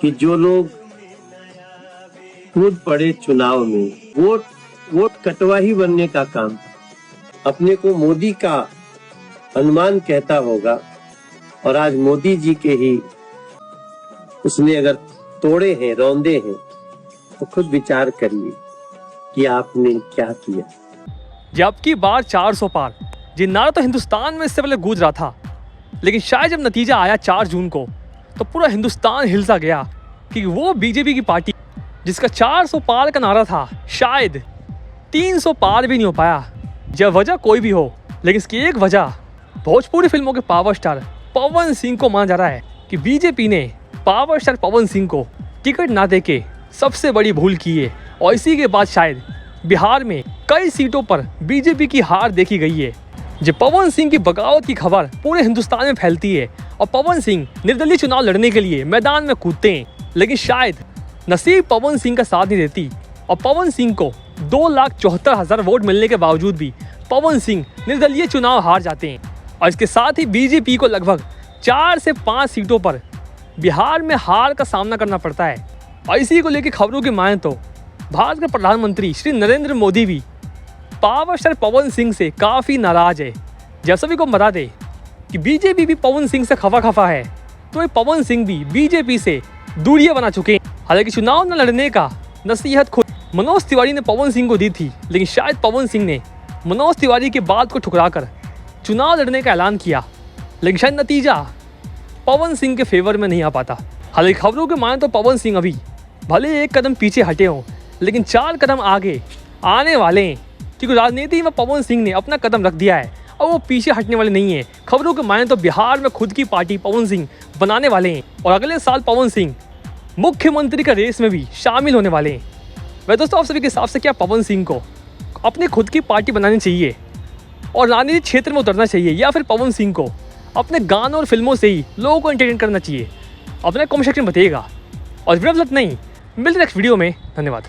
कि जो लोग कूद पड़े चुनाव में, वोट कटवा ही बनने का काम अपने को मोदी का अनुमान कहता होगा, और आज मोदी जी के ही उसने अगर तोड़े हैं, रौंदे हैं, तो खुद विचार करिए कि आपने क्या किया। जबकि बार 400 पार ये नारा तो हिंदुस्तान में इससे पहले गूंज रहा था, लेकिन शायद जब नतीजा आया 4 जून को तो पूरा हिंदुस्तान हिल सा गया कि वो बीजेपी की पार्टी जिसका 400 पार का नारा था, शायद 300 पार भी नहीं हो पाया। जब वजह कोई भी हो, लेकिन इसकी एक वजह भोजपुरी फिल्मों के पावर स्टार पवन सिंह को माना जा रहा है कि बीजेपी ने पावर स्टार पवन सिंह को टिकट ना देके सबसे बड़ी भूल की है। और इसी के बाद शायद बिहार में कई सीटों पर बीजेपी की हार देखी गई है। जब पवन सिंह की बगावत की खबर पूरे हिंदुस्तान में फैलती है और पवन सिंह निर्दलीय चुनाव लड़ने के लिए मैदान में कूदते हैं, लेकिन शायद नसीब पवन सिंह का साथ नहीं देती और पवन सिंह को 2,74,000 वोट मिलने के बावजूद भी पवन सिंह निर्दलीय चुनाव हार जाते हैं। और इसके साथ ही बीजेपी को लगभग 4 से 5 सीटों पर बिहार में हार का सामना करना पड़ता है। और इसी को लेकर खबरों की माने तो भारत के प्रधानमंत्री श्री नरेंद्र मोदी भी पावर स्टार पवन सिंह से काफ़ी नाराज है। जब सभी को बता दे कि बीजेपी भी पवन सिंह से खफा है, तो ये पवन सिंह भी बीजेपी से दूरियां बना चुके हैं। हालांकि चुनाव न लड़ने का नसीहत खुद मनोज तिवारी ने पवन सिंह को दी थी, लेकिन शायद पवन सिंह ने मनोज तिवारी की बात को ठुकराकर चुनाव लड़ने का ऐलान किया, लेकिन शायद नतीजा पवन सिंह के फेवर में नहीं आ पाता। हालांकि खबरों के माने तो पवन सिंह अभी भले एक कदम पीछे हटे हों, लेकिन 4 कदम आगे आने वाले हैं, क्योंकि राजनीति में पवन सिंह ने अपना कदम रख दिया है और वो पीछे हटने वाले नहीं है। खबरों के माने तो बिहार में खुद की पार्टी पवन सिंह बनाने वाले हैं और अगले साल पवन सिंह मुख्यमंत्री का रेस में भी शामिल होने वाले हैं। वह दोस्तों, आप सभी के हिसाब से क्या पवन सिंह को अपनी खुद की पार्टी बनानी चाहिए और राजनीतिक क्षेत्र में उतरना चाहिए, या फिर पवन सिंह को अपने गानों और फिल्मों से ही लोगों को एंटरटेन करना चाहिए? अपने कमेंट सेक्शन में बताइएगा। और वीडियो नहीं मिलते नेक्स्ट वीडियो में। धन्यवाद।